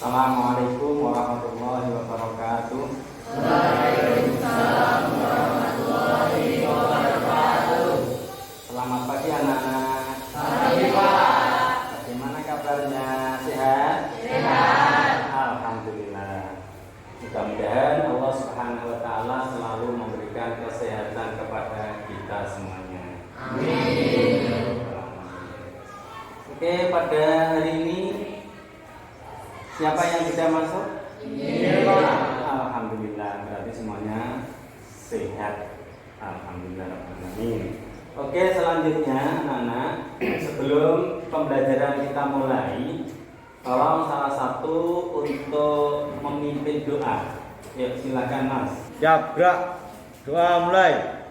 Assalamualaikum warahmatullahi wabarakatuh. Waalaikumsalam warahmatullahi wabarakatuh. Selamat pagi anak-anak. Pagi Pak. Bagaimana kabarnya? Sehat? Sehat. Alhamdulillah. Mudah-mudahan Allah Subhanahu wa taala selalu memberikan kesehatan kepada kita semuanya. Amin. Oke, pada hari ini siapa yang sudah masuk? Iya Pak. Alhamdulillah, berarti semuanya sehat. Alhamdulillah. Amin. Oke, selanjutnya anak-anak, sebelum pembelajaran kita mulai, tolong salah satu untuk memimpin doa. Ya, silakan Mas. Ya, gerak. Doa mulai.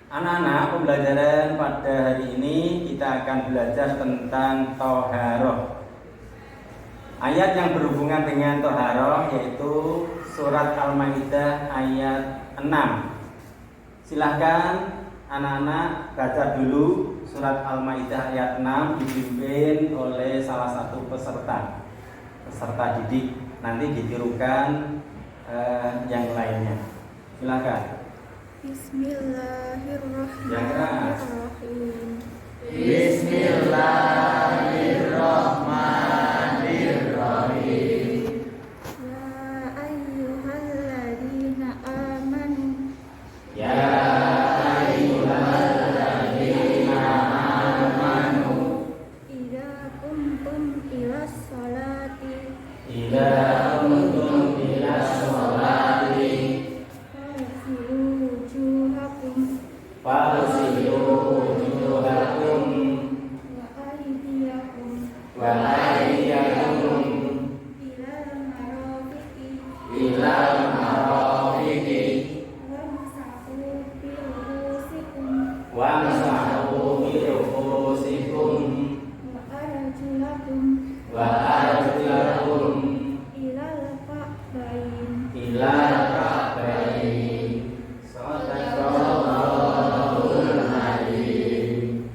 Anak-anak, pembelajaran pada hari ini kita akan belajar tentang Thaharah. Ayat yang berhubungan dengan Thaharah yaitu surat Al-Maidah ayat 6. Silahkan anak-anak baca dulu surat Al-Maidah ayat 6 dipimpin oleh salah satu peserta didik. Nanti ditirukan yang lainnya. Silahkan. Bismillahirrahmanirrahim. Bismillahirrahmanirrahim. Ya ayyuhalladzina amanu Ya ayyuhalladzina amanu idza qumtum ilas sholati idza qumtum ilas sholati faghsilu wujuhakum faghsilu wujuhakum wa aydiyakum wa aydiyakum ilal marafiqi ilal marafiqi wamsahu bi ru'usikum wamsahu bi ru'usikum wa arjulakum wa arjulakum ilal ka'bayn. ilal ka'bayn. Shadaqallahul adzim.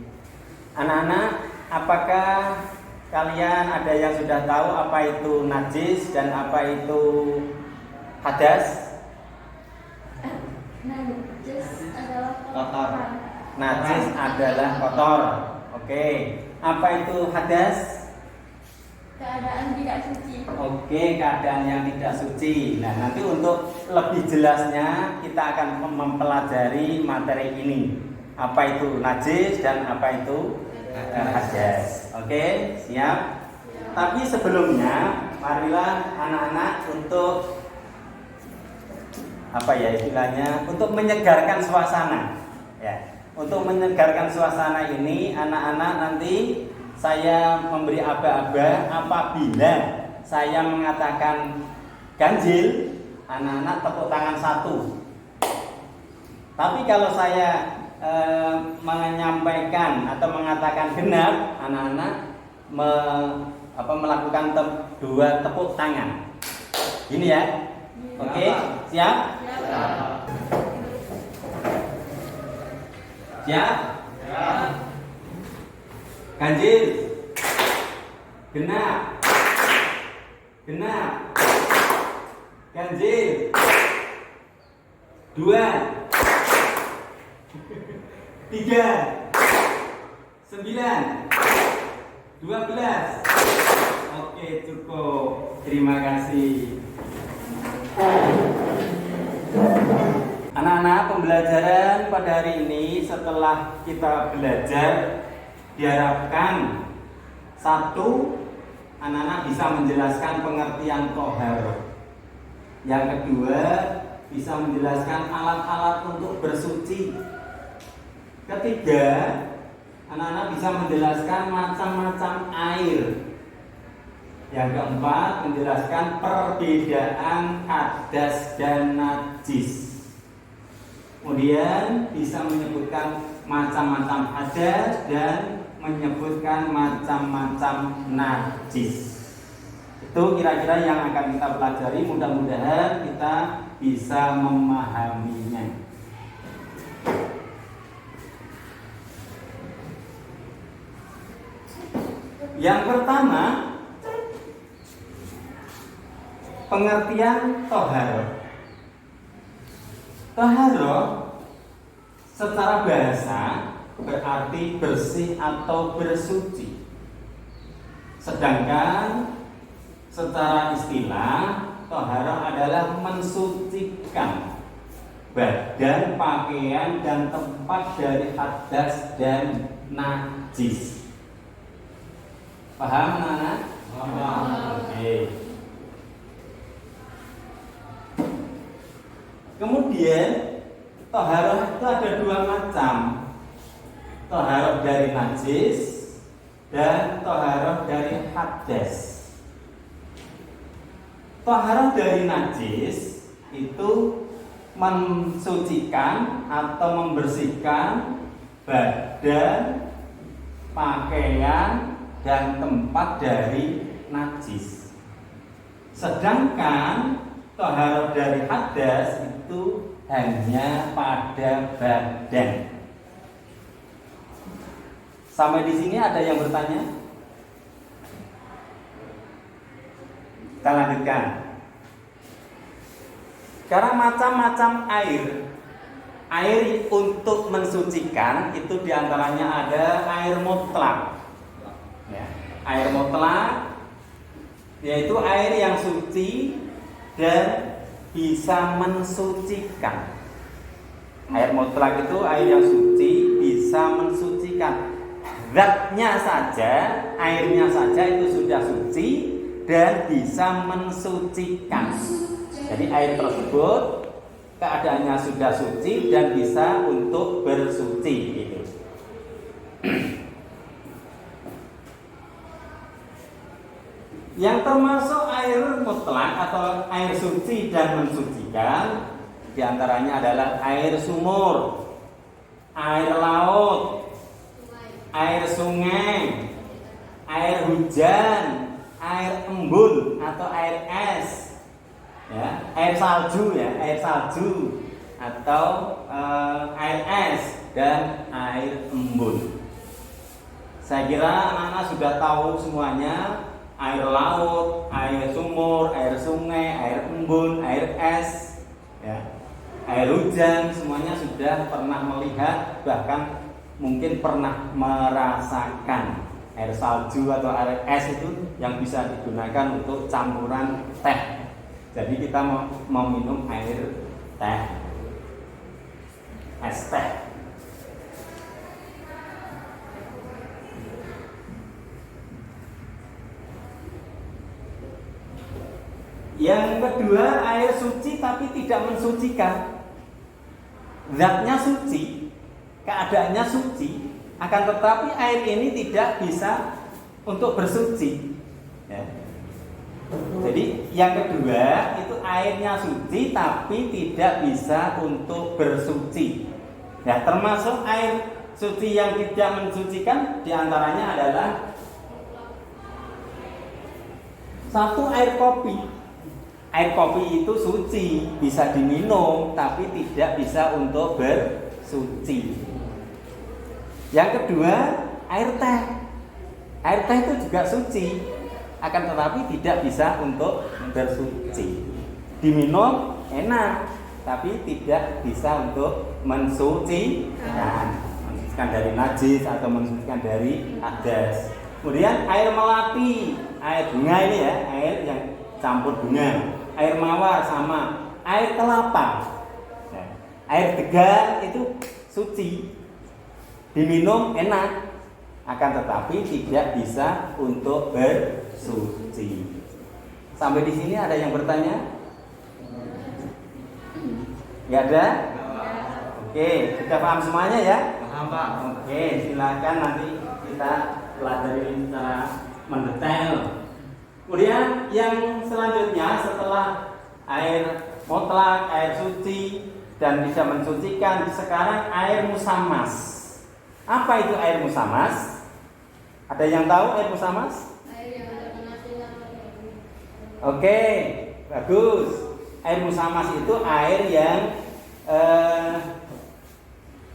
Anak-anak, apakah kalian ada yang sudah tahu apa itu najis dan apa itu hadas? Najis adalah Kotor. Najis adalah kotor. Oke. Apa itu hadas? keadaan tidak suci. Oke, keadaan yang tidak suci. Nah, nanti untuk lebih jelasnya kita akan mempelajari materi ini. Apa itu najis dan apa itu hadas. Oke, siap? Tapi sebelumnya, marilah anak-anak untuk apa ya istilahnya? Untuk menyegarkan suasana. Ya, untuk menyegarkan suasana ini, anak-anak nanti saya memberi aba-aba apabila saya mengatakan ganjil, anak-anak tepuk tangan 1. Tapi kalau saya menyampaikan atau mengatakan genap, anak-anak melakukan 2 tepuk tangan. Gini ya. Oke, siap? Siap? Ganjil. Genap. Genap. Ganjil. 2 3 9 12. Oke, cukup. Terima kasih. Anak-anak, pembelajaran pada hari ini setelah kita belajar diharapkan 1, anak-anak bisa menjelaskan pengertian Thaharah. Yang kedua, bisa menjelaskan alat-alat untuk bersuci. Ketiga, Anak-anak bisa menjelaskan macam-macam air. Yang keempat, menjelaskan perbedaan hadas dan najis. Kemudian bisa menyebutkan macam-macam hadas dan menyebutkan macam-macam najis. Itu kira-kira yang akan kita pelajari. Mudah-mudahan kita bisa memahaminya. Yang pertama, pengertian toharoh. Toharoh secara bahasa berarti bersih atau bersuci. Sedangkan secara istilah, toharoh adalah mensucikan badan, pakaian, dan tempat dari hadas dan najis. Paham, anak-anak? Paham. Oke. Kemudian toharoh itu ada dua macam. Toharoh dari najis dan toharoh dari hadas. Toharoh dari najis itu mensucikan atau membersihkan badan, pakaian, dan tempat dari najis. Sedangkan toharoh dari hadas itu hanya pada badan. Sampai di sini ada yang bertanya? Kita lanjutkan. Karena macam-macam air untuk mensucikan itu diantaranya ada air mutlak. Ya, air mutlak yaitu air yang suci dan bisa mensucikan. Air mutlak itu air yang suci bisa mensucikan. Zatnya saja, airnya saja itu sudah suci dan bisa mensucikan. Jadi air tersebut keadaannya sudah suci dan bisa untuk bersuci gitu. Yang termasuk air mutlak atau air suci dan mensucikan diantaranya adalah air sumur, air laut, air sungai, air hujan, air embun atau air es, ya, air salju atau air es dan air embun. Saya kira anak-anak sudah tahu semuanya. Air laut, air sumur, air sungai, air embun, air es, ya, air hujan, semuanya sudah pernah melihat, bahkan mungkin pernah merasakan. Air salju atau air es itu yang bisa digunakan untuk campuran teh. Jadi kita mau minum air teh, es teh. Yang kedua, air suci tapi tidak mensucikan. Zatnya suci, keadaannya suci, akan tetapi air ini tidak bisa untuk bersuci. Ya. Jadi yang kedua itu airnya suci tapi tidak bisa untuk bersuci. Ya, termasuk air suci yang tidak mensucikan diantaranya adalah satu, air kopi. Air kopi itu suci, bisa diminum, tapi tidak bisa untuk bersuci. Yang kedua, air teh. Air teh itu juga suci, akan tetapi tidak bisa untuk bersuci. Diminum enak, tapi tidak bisa untuk mensucikan. Mensucikan dari najis atau mensucikan dari hadas. Kemudian air melati, air bunga ini ya, air yang campur bunga. Air mawar sama, air kelapa, air degan itu suci, diminum enak, akan tetapi tidak bisa untuk bersuci. Sampai di sini ada yang bertanya? Nggak ada? Oke, sudah paham semuanya ya? sama Pak. Oke, silakan nanti kita pelajari secara mendetail. Kemudian yang selanjutnya setelah air mutlak, air suci dan bisa mensucikan, sekarang air musamas. Apa itu air musamas? Ada yang tahu air musamas? Oke, bagus. Air musamas itu air yang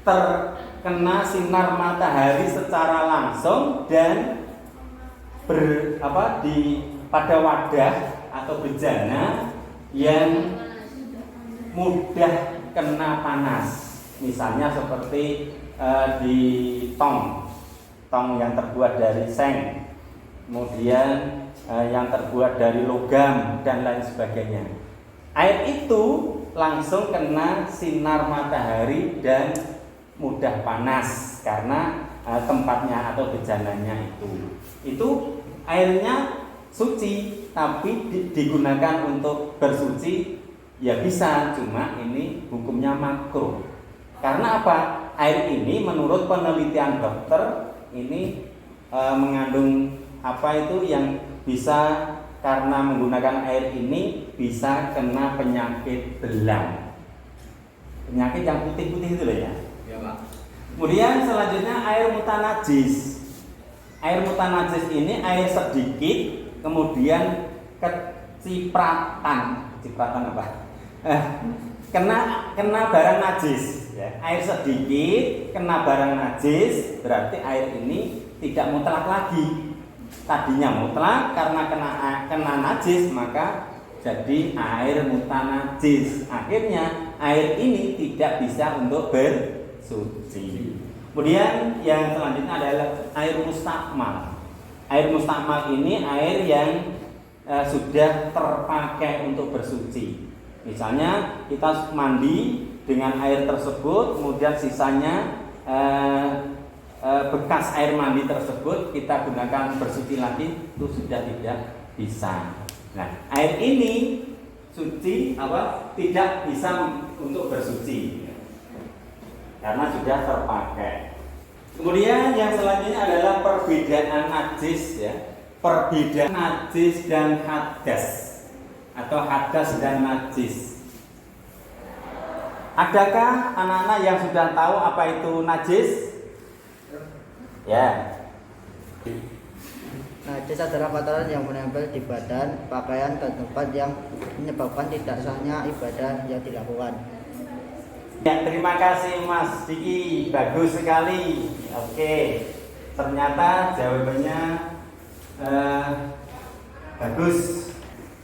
terkena sinar matahari secara langsung dan pada wadah atau bejana yang mudah kena panas. Misalnya seperti di tong yang terbuat dari seng, kemudian yang terbuat dari logam dan lain sebagainya. Air itu langsung kena sinar matahari dan mudah panas karena tempatnya atau bejananya itu airnya suci, tapi digunakan untuk bersuci ya bisa, cuma ini hukumnya makruh. Karena apa? Air ini menurut penelitian dokter ini mengandung yang bisa, karena menggunakan air ini bisa kena penyakit belang. Penyakit yang putih-putih itu loh ya. Ya Pak. Kemudian selanjutnya air mutanajis. Air mutanajis ini air sedikit kemudian kecipratan apa? Kena barang najis ya. Air sedikit kena barang najis berarti air ini tidak mutlak lagi. Tadinya mutlak, karena kena najis maka jadi air mutanajis. Akhirnya air ini tidak bisa untuk bersuci. Kemudian yang selanjutnya adalah air mustakmal. Air mustakmal ini air yang sudah terpakai untuk bersuci. Misalnya kita mandi dengan air tersebut, kemudian sisanya bekas air mandi tersebut kita gunakan bersuci lagi, itu sudah tidak bisa. Nah, air ini tidak bisa untuk bersuci karena sudah terpakai. Kemudian yang selanjutnya adalah perbedaan najis ya. Perbedaan najis dan hadas atau hadas dan najis. Adakah anak-anak yang sudah tahu apa itu najis? Ya. Najis adalah kotoran yang menempel di badan, pakaian, dan tempat yang menyebabkan tidak sahnya ibadah yang dilakukan. Ya, terima kasih Mas Diki, bagus sekali. Oke, ternyata jawabannya bagus.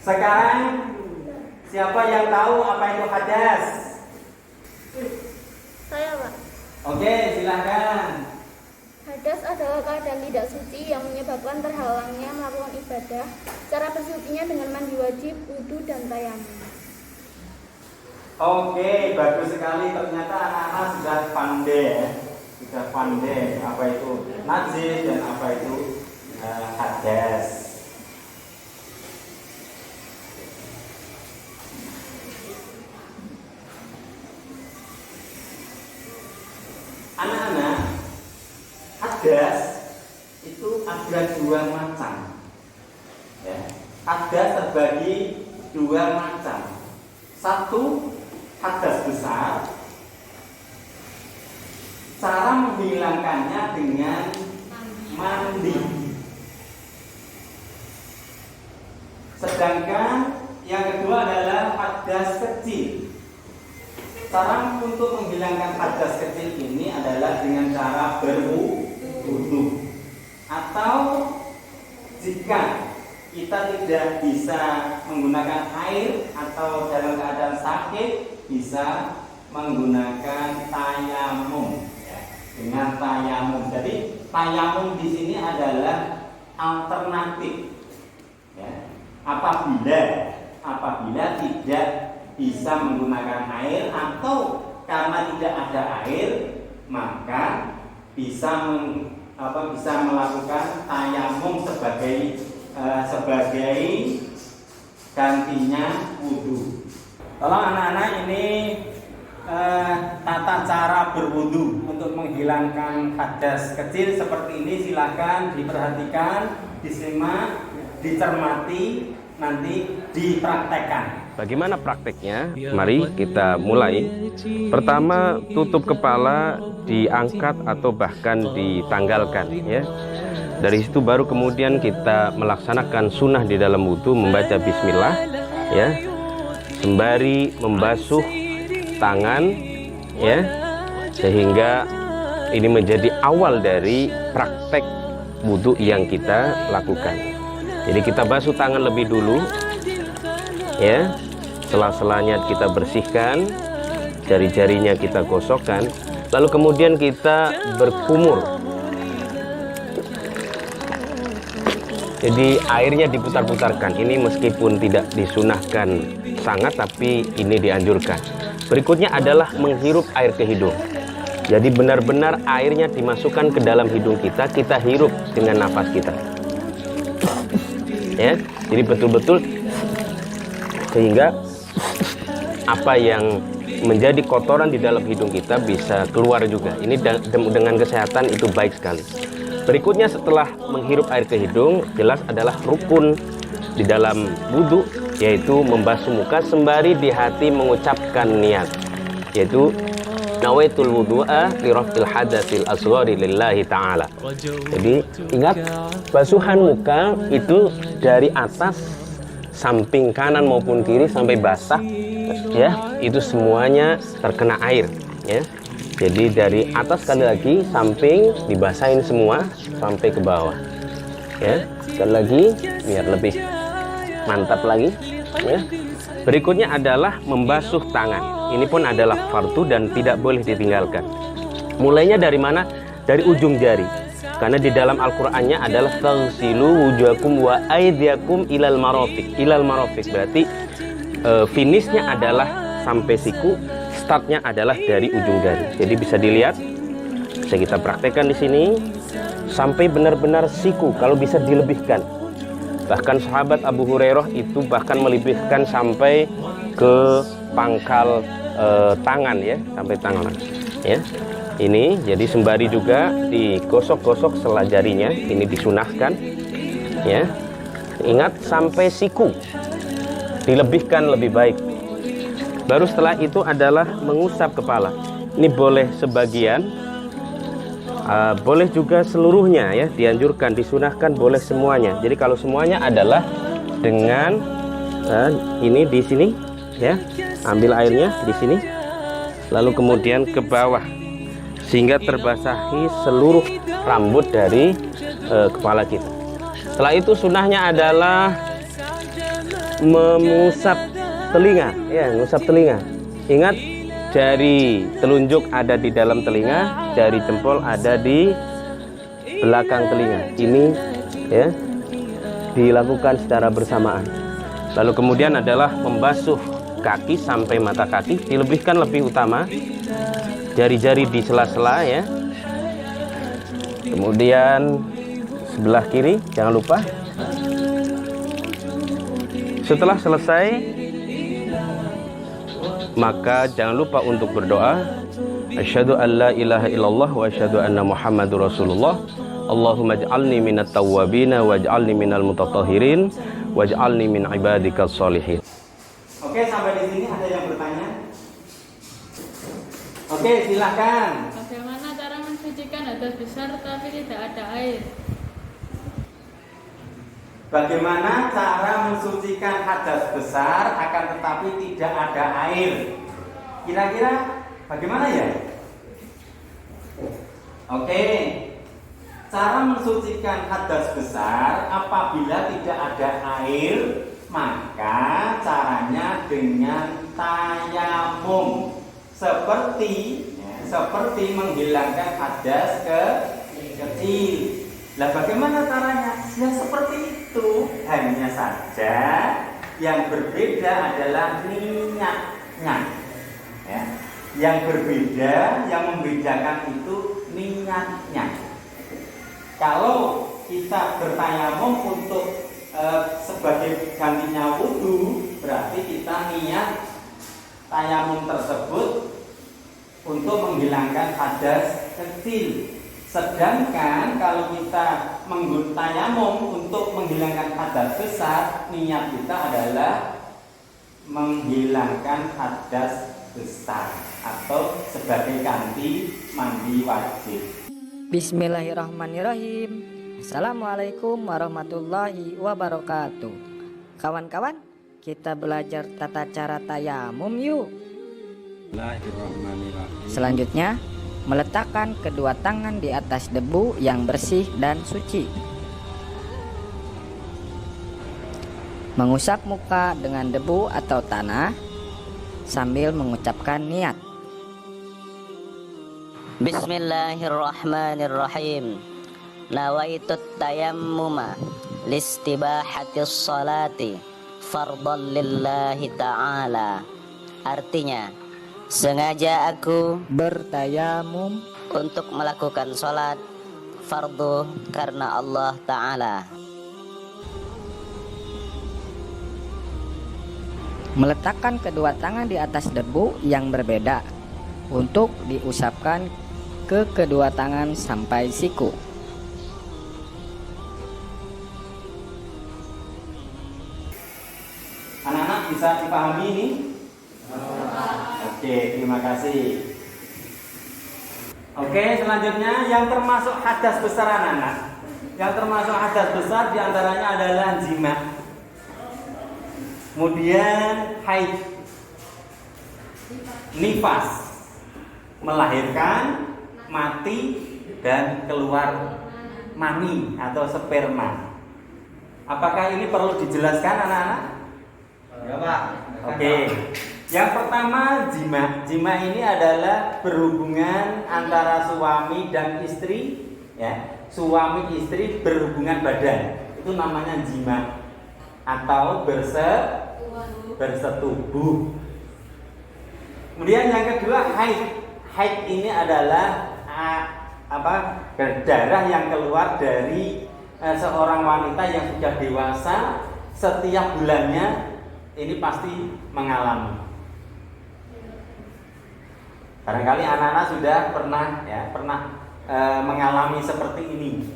Sekarang siapa yang tahu apa itu hadas? Saya, Pak. Oke, silakan. Hadas adalah keadaan tidak suci yang menyebabkan terhalangnya melakukan ibadah. Cara bersucinya dengan mandi wajib, wudu, dan tayamum. Oke, bagus sekali. Ternyata anak-anak sudah pandai apa itu najis dan apa itu hadas. Anak-anak, hadas itu ada dua macam. Ya, hadas terbagi dua macam. Satu, hadas besar. Cara menghilangkannya dengan mandi. Sedangkan yang kedua adalah hadas kecil. Cara untuk menghilangkan hadas kecil ini adalah dengan cara berwudu. Atau jika kita tidak bisa menggunakan air atau dalam keadaan sakit, bisa menggunakan tayamum ya, dengan tayamum. Jadi tayamum di sini adalah alternatif ya. Apabila tidak bisa menggunakan air atau karena tidak ada air, maka bisa melakukan tayamum sebagai gantinya wudu. Tolong anak-anak ini tata cara berwudu untuk menghilangkan hadas kecil seperti ini. Silakan diperhatikan, disimak, dicermati, nanti dipraktekkan. Bagaimana prakteknya? Mari kita mulai. Pertama, tutup kepala diangkat atau bahkan ditanggalkan, ya. Dari situ baru kemudian kita melaksanakan sunnah di dalam wudu, membaca bismillah, ya, sembari membasuh tangan, ya, sehingga ini menjadi awal dari praktek wudu yang kita lakukan. Jadi kita basuh tangan lebih dulu, ya, sela-selanya kita bersihkan, jari-jarinya kita gosokkan, lalu kemudian kita berkumur. Jadi airnya diputar-putarkan. Ini meskipun tidak disunahkan sangat, tapi ini dianjurkan. Berikutnya adalah menghirup air ke hidung. Jadi benar-benar airnya dimasukkan ke dalam hidung kita, kita hirup dengan nafas kita. Ya, jadi betul-betul sehingga apa yang menjadi kotoran di dalam hidung kita bisa keluar juga. Ini dengan kesehatan itu baik sekali. Berikutnya setelah menghirup air ke hidung, jelas adalah rukun di dalam wudu, yaitu membasuh muka sembari di hati mengucapkan niat, yaitu nawaitul wudu'a li raf'il hadatsil asghari lillahi ta'ala. Jadi ingat, basuhan muka itu dari atas samping kanan maupun kiri sampai basah, ya, itu semuanya terkena air, ya. Jadi dari atas sekali lagi, samping dibasahin semua sampai ke bawah, ya. Sekali lagi biar lebih mantap lagi, ya. Berikutnya adalah membasuh tangan. Ini pun adalah fardu dan tidak boleh ditinggalkan. Mulainya dari mana? Dari ujung jari. Karena di dalam Al-Qur'annya adalah taghsilu wujuhakum wa aydiyakum ilal marafiq. Ilal marafiq berarti finishnya adalah sampai siku, startnya adalah dari ujung jari. Jadi bisa dilihat, bisa kita praktekkan di sini sampai benar-benar siku, kalau bisa dilebihkan. Bahkan sahabat Abu Hurairah itu bahkan melebihkan sampai ke pangkal tangan, ya, sampai tangan, ya. Ini jadi sembari juga digosok-gosok sela jarinya, ini disunahkan, ya. Ingat sampai siku, dilebihkan lebih baik. Baru setelah itu adalah mengusap kepala. Ini boleh sebagian, boleh juga seluruhnya, ya, dianjurkan, disunahkan, boleh semuanya. Jadi kalau semuanya adalah dengan ini di sini, ya, ambil airnya di sini, lalu kemudian ke bawah sehingga terbasahi seluruh rambut dari kepala kita. Setelah itu sunahnya adalah mengusap telinga, ya, mengusap telinga. Ingat, jari telunjuk ada di dalam telinga, jari jempol ada di belakang telinga. Ini, ya, dilakukan secara bersamaan. Lalu kemudian adalah membasuh kaki sampai mata kaki, dilebihkan lebih utama. Jari-jari di sela-sela, ya. Kemudian sebelah kiri jangan lupa. Setelah selesai, maka jangan lupa untuk berdoa. Asyhadu an la ilaha illallah wa asyhadu anna Muhammadur Rasulullah. Allahumma ij'alni minat tawwabin waj'alni minal mutatahhirin waj'alni min ibadikas sholihin. Oke, sampai di sini ada yang bertanya? Oke, silakan. Bagaimana cara mensucikan hadas besar tapi tidak ada air? Bagaimana cara mensucikan hadas besar akan tetapi tidak ada air? Kira-kira bagaimana, ya? Oke, cara mensucikan hadas besar apabila tidak ada air, maka caranya dengan tayamum, seperti menghilangkan hadas kecil. Nah, bagaimana caranya? Ya seperti itu, hanya saja yang berbeda adalah niatnya, ya. Yang berbeda, yang membedakan itu niatnya. Kalau kita bertayamum untuk sebagai gantinya wudu, berarti kita niat tayamum tersebut untuk menghilangkan hadas kecil. Sedangkan kalau kita menggunakan tayamum untuk menghilangkan hadas besar, niat kita adalah menghilangkan hadas besar atau sebagai ganti mandi wajib. Bismillahirrahmanirrahim. Assalamualaikum warahmatullahi wabarakatuh. Kawan-kawan, kita belajar tata cara tayamum yuk. Selanjutnya, meletakkan kedua tangan di atas debu yang bersih dan suci. Mengusap muka dengan debu atau tanah sambil mengucapkan niat. Bismillahirrahmanirrahim. Nawaitut tayammuma listibahatis salati fardhan lillahi ta'ala. Artinya, sengaja aku bertayamum untuk melakukan salat fardu karena Allah Ta'ala. Meletakkan kedua tangan di atas debu yang berbeda untuk diusapkan ke kedua tangan sampai siku. Anak-anak bisa dipahami ini? Oke, terima kasih. Oke, selanjutnya yang termasuk hadas besar anak-anak. Yang termasuk hadas besar diantaranya adalah jima. Kemudian haid, nifas, melahirkan, mati, dan keluar mani atau sperma. Apakah ini perlu dijelaskan anak-anak? Ya Pak. Oke. Yang pertama jima. Jima ini adalah berhubungan antara suami dan istri, ya. Suami istri berhubungan badan. Itu namanya jima atau bersetubuh. Kemudian yang kedua haid. Haid ini adalah darah yang keluar dari seorang wanita yang sudah dewasa. Setiap bulannya ini pasti mengalami. Barangkali anak-anak sudah pernah mengalami seperti ini.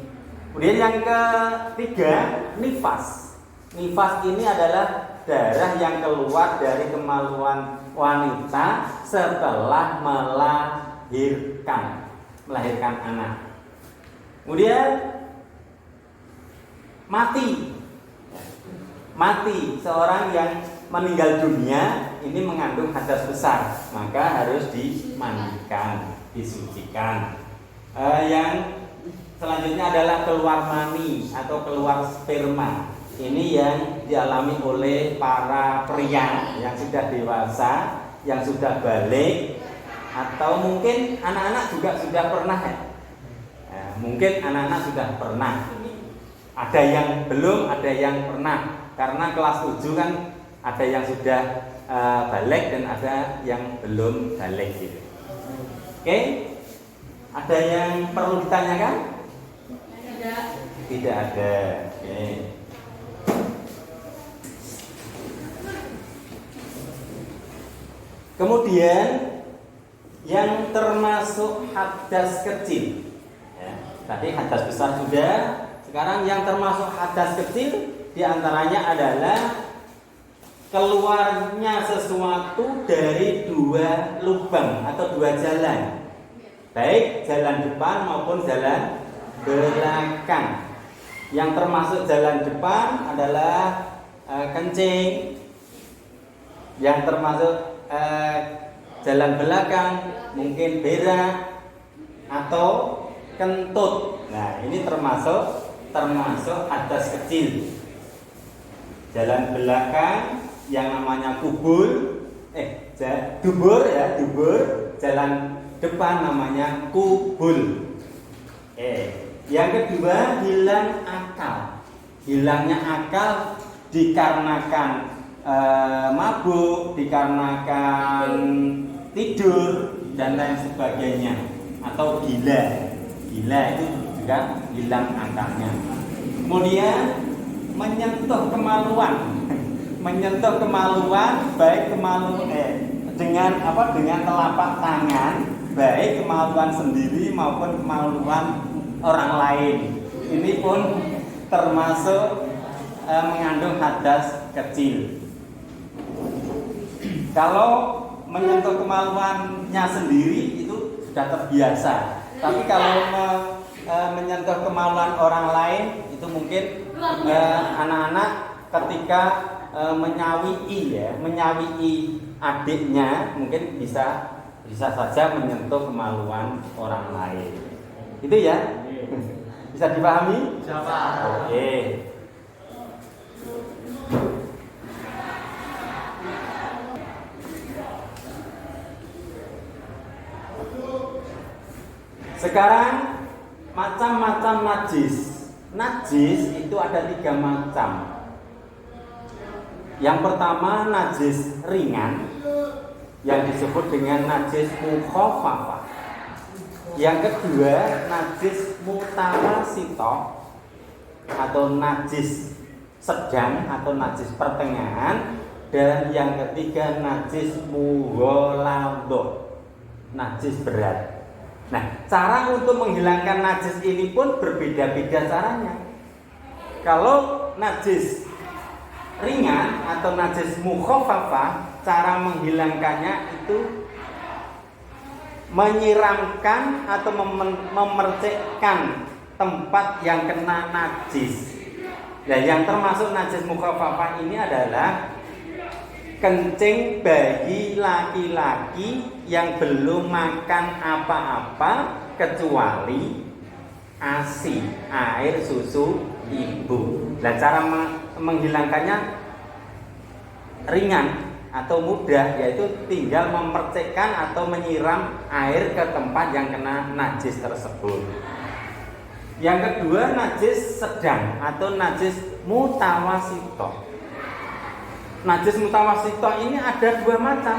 Kemudian yang ketiga nifas. Nifas ini adalah darah yang keluar dari kemaluan wanita setelah melahirkan anak. Kemudian mati seorang yang meninggal dunia ini mengandung hadas besar, maka harus dimandikan, disucikan. Yang selanjutnya adalah keluar mani atau keluar sperma. Ini yang dialami oleh para pria yang sudah dewasa, yang sudah balik, atau mungkin anak-anak juga sudah pernah ya. Mungkin anak-anak sudah pernah. Ada yang belum, ada yang pernah. Karena kelas 7 kan ada yang sudah balik dan ada yang belum balik gitu. Oke? Ada yang perlu ditanyakan? Tidak. Tidak ada. Oke. Kemudian yang termasuk hadas kecil, ya, tadi hadas besar sudah. Sekarang yang termasuk hadas kecil diantaranya adalah keluarnya sesuatu dari dua lubang atau dua jalan, baik jalan depan maupun jalan belakang. Yang termasuk jalan depan adalah kencing. Yang termasuk jalan belakang mungkin berak atau kentut. Nah, ini termasuk hadas kecil. Jalan belakang yang namanya dubur. Jalan depan namanya kubul. Yang kedua hilang akal. Hilangnya akal dikarenakan mabuk, dikarenakan tidur dan lain sebagainya, atau gila itu juga hilang akalnya. Kemudian menyentuh kemaluan baik dengan telapak tangan baik kemaluan sendiri maupun kemaluan orang lain. Ini pun termasuk mengandung hadas kecil. Kalau menyentuh kemaluannya sendiri itu sudah terbiasa. Tapi kalau menyentuh kemaluan orang lain itu mungkin anak-anak ketika menyawi adiknya mungkin bisa saja menyentuh kemaluan orang lain. Itu ya? Bisa dipahami? Bisa, Pak. Oke. Sekarang macam-macam najis. Najis itu ada 3 macam. Yang pertama najis ringan yang disebut dengan najis mukhaffafah. Yang kedua najis mutawasithah atau najis sedang atau najis pertengahan, dan yang ketiga najis mughalladhah, najis berat. Nah, cara untuk menghilangkan najis ini pun berbeda-beda caranya. Kalau najis ringan atau najis mukhaffafah, cara menghilangkannya itu menyiramkan atau memercikkan tempat yang kena najis. Nah, yang termasuk najis mukhaffafah ini adalah kencing bayi laki-laki yang belum makan apa-apa kecuali ASI, air susu ibu. Nah, cara menghilangkannya ringan atau mudah, yaitu tinggal memercikkan atau menyiram air ke tempat yang kena najis tersebut. Yang kedua najis sedang atau najis mutawasithah. Najis mutawasithah ini ada 2 macam,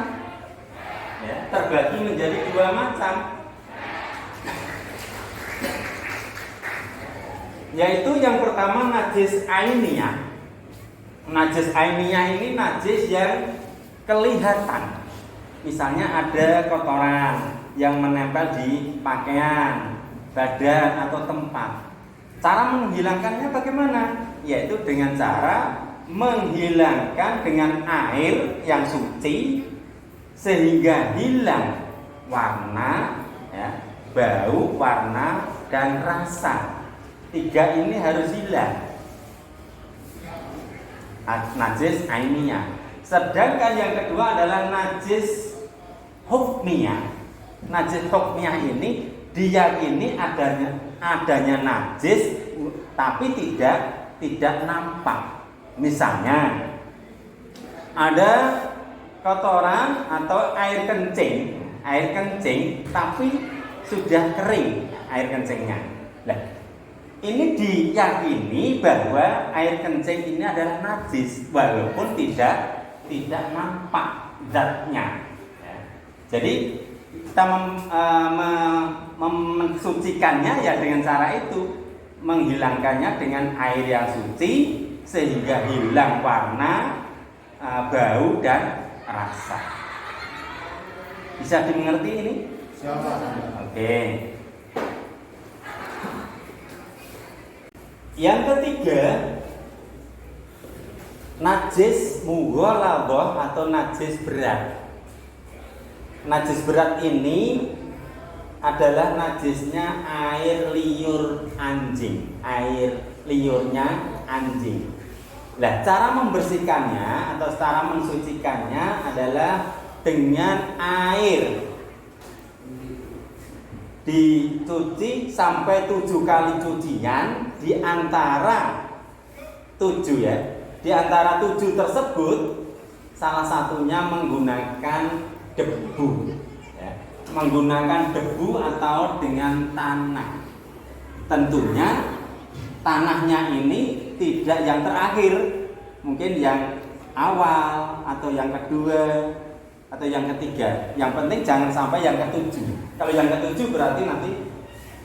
ya, terbagi menjadi 2 macam, yaitu yang pertama najis ainiyah. Najis ainiyah ini najis yang kelihatan. Misalnya ada kotoran yang menempel di pakaian, badan atau tempat. Cara menghilangkannya bagaimana? Yaitu dengan cara menghilangkan dengan air yang suci sehingga hilang warna, ya, bau, warna, dan rasa. 3 ini harus hilang. Najis ainiyah. Sedangkan yang kedua adalah najis hukmiyah. Najis hukmiyah ini diyakini adanya najis tapi tidak nampak. Misalnya ada kotoran atau air kencing tapi sudah kering air kencingnya. Nah, ini diyakini bahwa air kencing ini adalah najis walaupun tidak nampak zatnya. Ya. Jadi kita mensucikannya ya dengan cara itu, menghilangkannya dengan air yang suci sehingga hilang warna, bau, dan rasa. Bisa dimengerti ini? Siapa? Oke. Yang ketiga, najis mughalladhah atau najis berat. Najis berat ini adalah najisnya air liur anjing, air liurnya anjing. Nah, cara membersihkannya atau cara mensucikannya adalah dengan air dicuci sampai 7 kali cucian, di antara 7 ya. Di antara 7 tersebut salah satunya menggunakan debu, ya. Menggunakan debu atau dengan tanah. Tentunya tanahnya ini tidak yang terakhir, mungkin yang awal atau yang kedua atau yang ketiga. Yang penting jangan sampai yang ke-7. Kalau yang ke-7 berarti nanti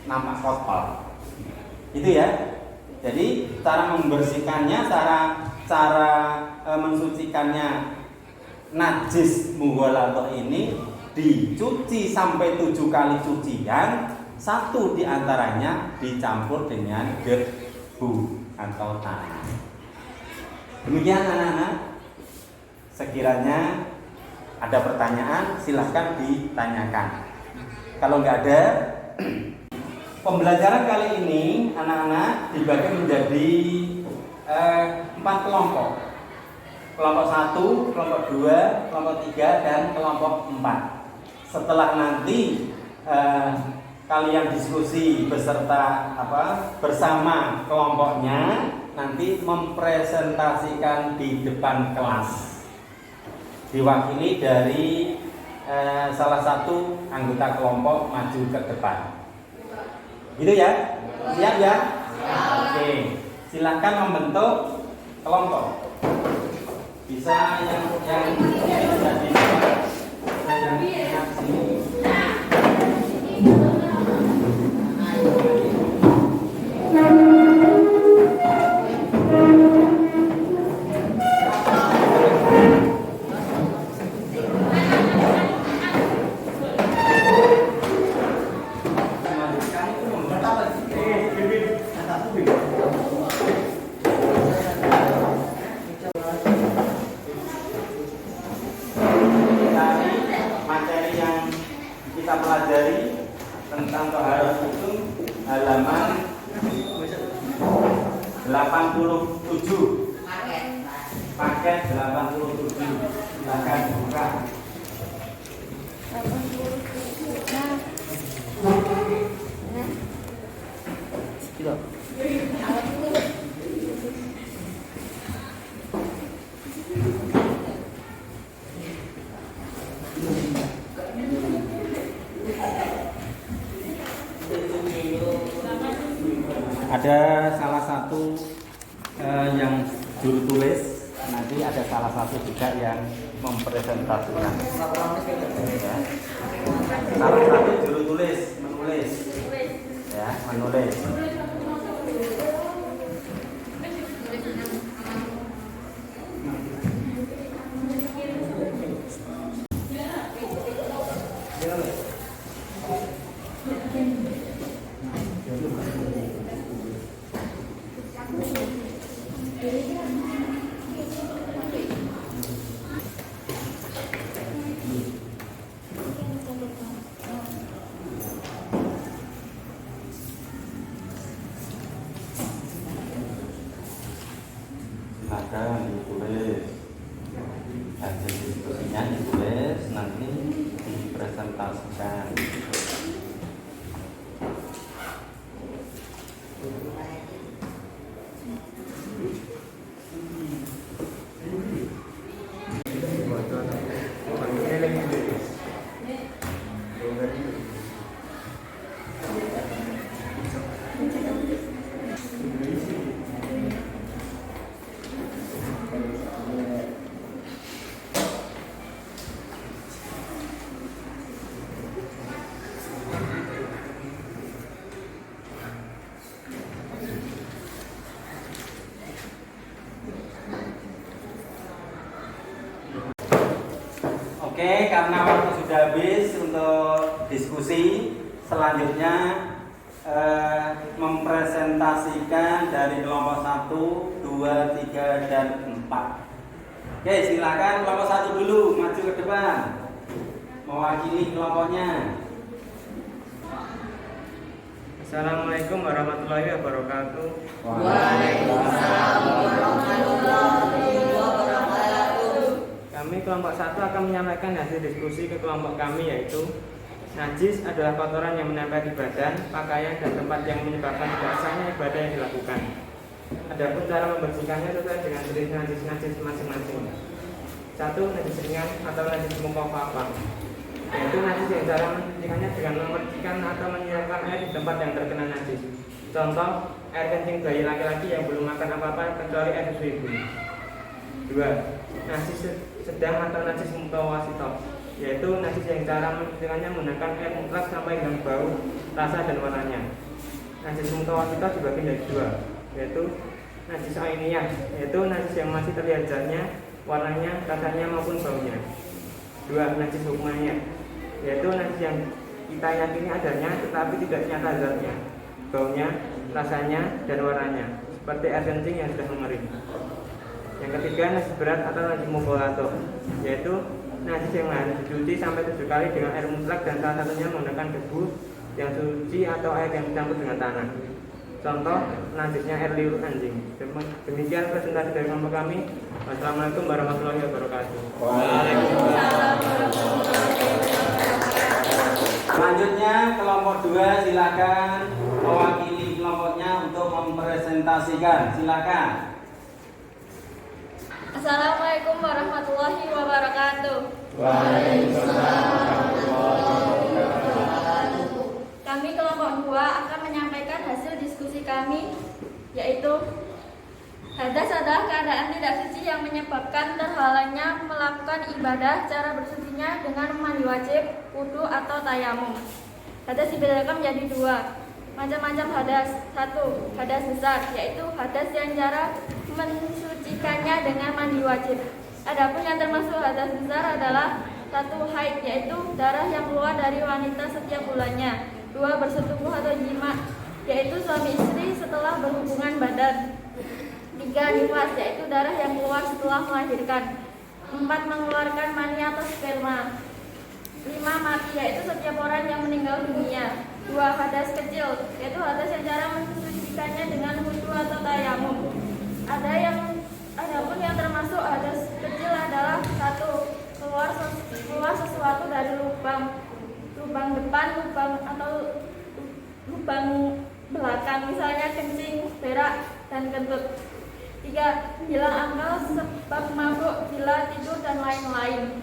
nampak kotor. Itu ya. Jadi cara membersihkannya, cara mensucikannya najis mughalladhah ini dicuci sampai 7 kali cucian, 1 diantaranya dicampur dengan debu atau tanah. Demikian anak-anak. Sekiranya ada pertanyaan silahkan ditanyakan. Kalau nggak ada, pembelajaran kali ini anak-anak dibagi menjadi 4 kelompok. Kelompok 1, kelompok 2, kelompok 3, dan kelompok 4. Setelah nanti kalian diskusi bersama kelompoknya, nanti mempresentasikan di depan kelas, diwakili dari salah satu anggota kelompok maju ke depan. Gitu ya? Siap ya? Oke. Silakan membentuk kelompok. Bisa yang bisa di materi yang kita pelajari tentang toharoh itu halaman 87, paket 87. Silakan buka. 87. Ada salah satu yang juru tulis, nanti ada salah satu juga yang mempresentasikan. Ya. Salah satu juru tulis menulis, ya, menulis. Silakan ditulis, hasil diskusinya ditulis, nanti dipresentasikan. Oke, karena waktu sudah habis untuk diskusi, selanjutnya mempresentasikan dari kelompok 1, 2, 3, dan 4. Oke, silakan kelompok 1 dulu maju ke depan, mewakili kelompoknya. Assalamualaikum warahmatullahi wabarakatuh. Waalaikumsalam warahmatullahi wabarakatuh. Kami kelompok 1 akan menyampaikan hasil diskusi ke kelompok kami, yaitu najis adalah kotoran yang menempel di badan, pakaian, dan tempat yang menyebabkan tidak sahnya ibadah yang dilakukan. Adapun cara membersihkannya sesuai dengan jenis najis masing-masing. 1. Najis ringan atau najis mukhaffafah, yaitu najis yang cara mencucikannya dengan memercikan atau menyiramkan air di tempat yang terkena najis. Contoh, air kencing bayi laki-laki yang belum makan apa-apa kecuali air susu ibu. 2. Najis sedang atau najis mutawasithah, yaitu najis yang cara mencucikannya menggunakan air mutlak sampai hilang bau, rasa, dan warnanya. Najis mutawasithah dibagi menjadi 2, yaitu najis ainiyah, yaitu najis yang masih terlihat zatnya, warnanya, rasanya maupun baunya. 2. Najis hukmiyah, yaitu najis yang kita yakini adanya tetapi tidak nyata zatnya, baunya, rasanya, dan warnanya, seperti air kencing yang sudah mengering. Yang ketiga, najis berat atau najis mughallathah, yaitu najis yang harus dicuci sampai 7 kali dengan air mutlak dan salah satunya menggunakan debu yang suci atau air yang dicampur dengan tanah. Contoh, najisnya air liur anjing. Demikian presentasi dari kelompok kami. Wassalamualaikum warahmatullahi wabarakatuh. Selanjutnya kelompok 2 silakan mewakili kelompoknya untuk mempresentasikan. Silakan. Assalamualaikum warahmatullahi wabarakatuh. Kami kelompok 2 akan menyampaikan hasil diskusi kami, yaitu hadas adalah keadaan tidak suci yang menyebabkan terhalangnya melakukan ibadah. Cara bersucinya dengan mandi wajib, wudu atau tayamum. Hadas dibedakan menjadi 2 macam-macam hadas. 1. Hadas besar, yaitu hadas yang cara mensucikannya dengan mandi wajib. Adapun yang termasuk hadas besar adalah 1. Haid, yaitu darah yang keluar dari wanita setiap bulannya. 2. Bersetubuh atau jima, yaitu suami istri setelah berhubungan badan. 3. Nifas, yaitu darah yang keluar setelah melahirkan. 4. Mengeluarkan mani atau sperma. 5. Mati, yaitu setiap orang yang meninggal dunia. 2. Hadas kecil, yaitu hadas yang cara mensucikannya dengan wudu atau tayamum. Adapun yang termasuk hadas kecil adalah 1. Keluar sesuatu dari lubang depan, lubang atau lubang belakang, misalnya kencing, berak, dan kentut. 3. Hilang akal sebab mabuk, gila, tidur, dan lain-lain.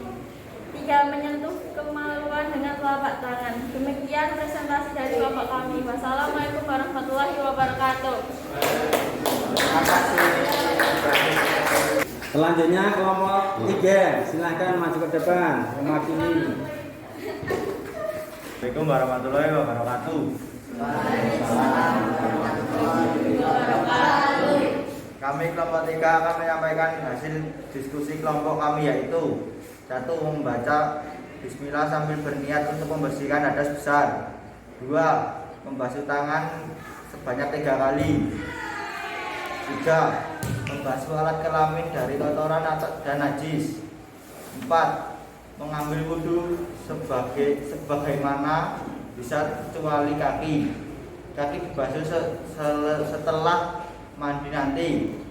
3. Menyentuh kemaluan dengan telapak tangan. Demikian presentasi dari kelompok kami. Wassalamualaikum warahmatullahi wabarakatuh. Terima kasih. Selanjutnya kelompok 3, silakan maju ke depan mewakili. Assalamualaikum warahmatullahi wabarakatuh. Kami kelompok 3 akan menyampaikan hasil diskusi kelompok kami, yaitu 1. Membaca bismillah sambil berniat untuk membersihkan hadas besar. 2. Membasuh tangan sebanyak 3 kali. 3. Membasuh alat kelamin dari kotoran dan najis. 4. Mengambil wudhu sebagaimana bisa kecuali kaki dibasuh setelah mandi nanti.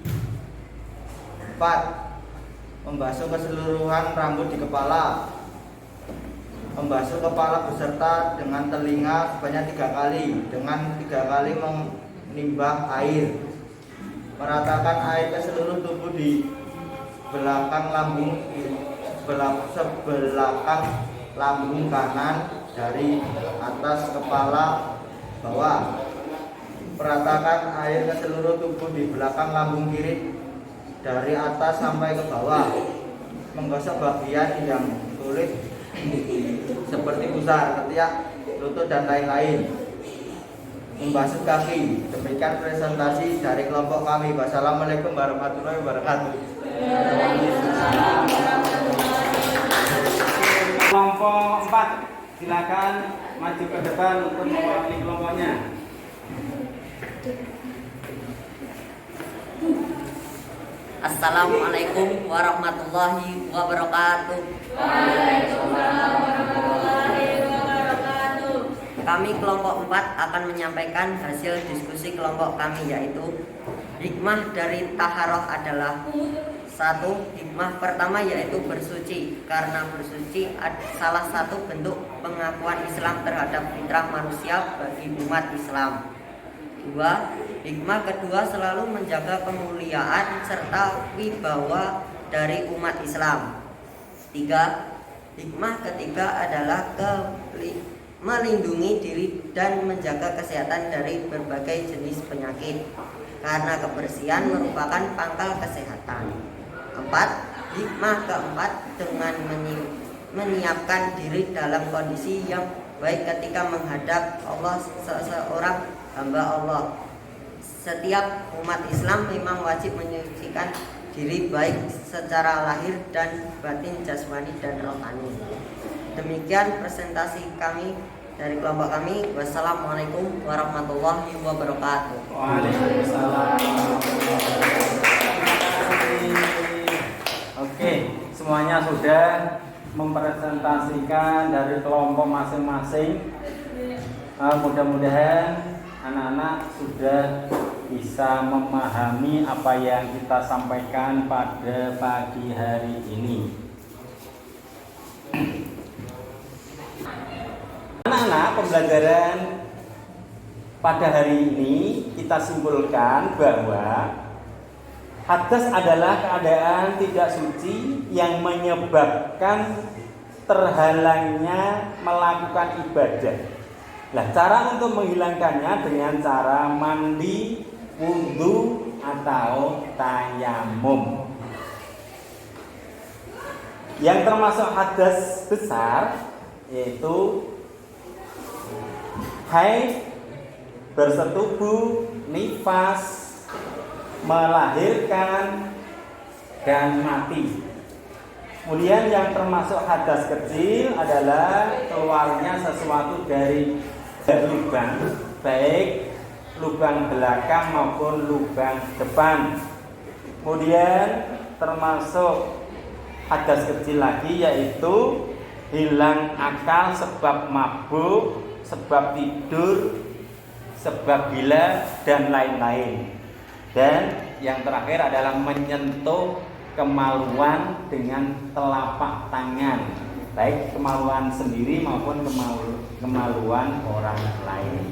4. Membasuh keseluruhan rambut di kepala. Membasuh kepala beserta dengan telinga sebanyak 3 kali dengan 3 kali menimbah air. Meratakan air ke seluruh tubuh di belakang lambung kanan dari atas kepala bawah. Peratakan air ke seluruh tubuh di belakang lambung kiri dari atas sampai ke bawah. Menggosok bagian yang sulit seperti pusar, ketiak, lutut, dan lain-lain. Membasuh kaki. Demikian presentasi dari kelompok kami. Wassalamualaikum warahmatullahi wabarakatuh. Kelompok 4, silakan maju ke depan untuk mewakili kelompoknya. Assalamualaikum warahmatullahi wabarakatuh. Waalaikumsalam warahmatullahi wabarakatuh. Kami kelompok 4 akan menyampaikan hasil diskusi kelompok kami, yaitu hikmah dari taharah adalah 1. Hikmah pertama yaitu bersuci, karena bersuci salah satu bentuk pengakuan Islam terhadap fitrah manusia bagi umat Islam. 2. Hikmah kedua selalu menjaga kemuliaan serta wibawa dari umat Islam. 3. Hikmah ketiga adalah melindungi diri dan menjaga kesehatan dari berbagai jenis penyakit, karena kebersihan merupakan pangkal kesehatan. 4. Hikmah keempat dengan menyiapkan diri dalam kondisi yang baik ketika menghadap Allah seseorang hamba Allah. Setiap umat Islam memang wajib menyucikan diri baik secara lahir dan batin, jasmani dan rohani. Demikian presentasi kami dari kelompok kami. Wassalamualaikum warahmatullahi wabarakatuh. Waalaikumsalam. Oke, semuanya sudah mempresentasikan dari kelompok masing-masing. Mudah-mudahan anak-anak sudah bisa memahami apa yang kita sampaikan pada pagi hari ini. Anak-anak, pembelajaran pada hari ini kita simpulkan bahwa hadas adalah keadaan tidak suci yang menyebabkan terhalangnya melakukan ibadah. Nah, cara untuk menghilangkannya dengan cara mandi, wudhu, atau tayamum. Yang termasuk hadas besar yaitu haid, bersetubuh, nifas, melahirkan, dan mati. Kemudian yang termasuk hadas kecil adalah keluarnya sesuatu dari lubang, baik lubang belakang maupun lubang depan. Kemudian termasuk hadas kecil lagi yaitu hilang akal sebab mabuk, sebab tidur, sebab gila, dan lain-lain. Dan yang terakhir adalah menyentuh kemaluan dengan telapak tangan, baik kemaluan sendiri maupun kemaluan orang lain.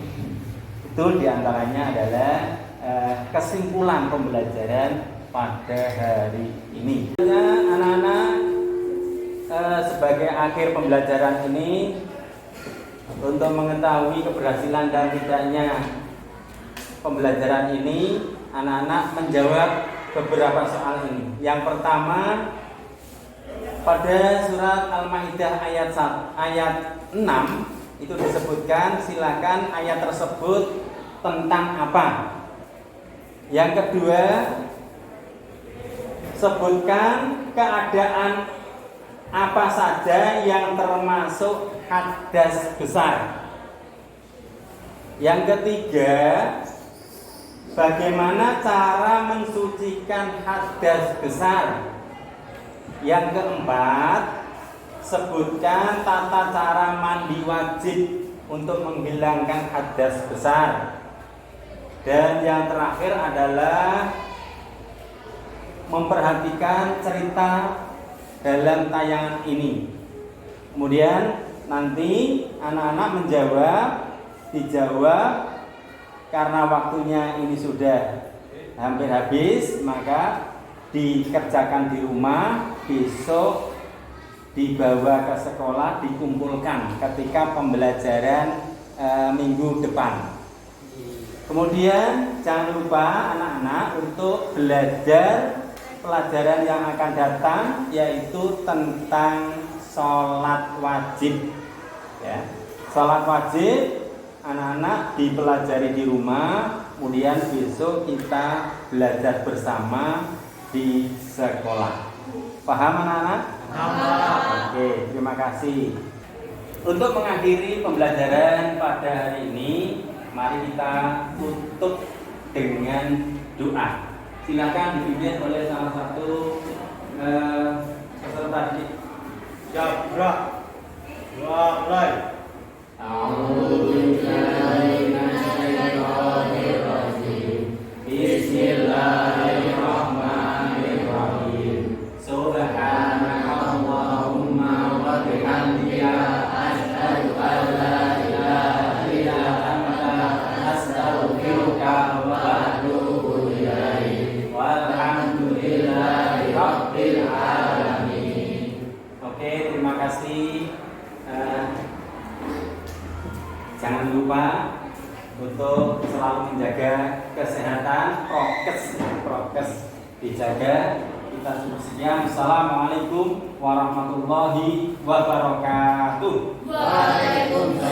Itu diantaranya adalah kesimpulan pembelajaran pada hari ini. Anak-anak, sebagai akhir pembelajaran ini, untuk mengetahui keberhasilan dan tidaknya pembelajaran ini, anak-anak menjawab beberapa soal ini. Yang pertama, pada surat Al-Maidah ayat 6 itu disebutkan, silakan ayat tersebut tentang apa. Yang kedua, sebutkan keadaan apa saja yang termasuk hadas besar. Yang ketiga, bagaimana cara mensucikan hadas besar. Yang keempat, sebutkan tata cara mandi wajib untuk menghilangkan hadas besar. Dan yang terakhir adalah memperhatikan cerita dalam tayangan ini. Kemudian nanti anak-anak dijawab. Karena waktunya ini sudah hampir habis, maka dikerjakan di rumah, besok dibawa ke sekolah, dikumpulkan ketika pembelajaran minggu depan. Kemudian jangan lupa anak-anak untuk belajar pelajaran yang akan datang, yaitu tentang sholat wajib. Ya, sholat wajib anak-anak dipelajari di rumah, kemudian besok kita belajar bersama di sekolah. Paham anak-anak? Oke, terima kasih. Untuk mengakhiri pembelajaran pada hari ini, mari kita tutup dengan doa. Silakan dipimpin oleh salah satu peserta didik. Jabra, mulai. Bismillahirrahmanirrahim. Subhanakallahumma wa bihamdika asyhadu an la ilaha illa anta astaghfiruka wa atubu ilaik. Walhamdulillahi rabbil alamin. Oke, terima kasih. Jangan lupa untuk selalu menjaga kesehatan, prokes dijaga. Kita sekian. Assalamualaikum warahmatullahi wabarakatuh. Waalaikumsalam.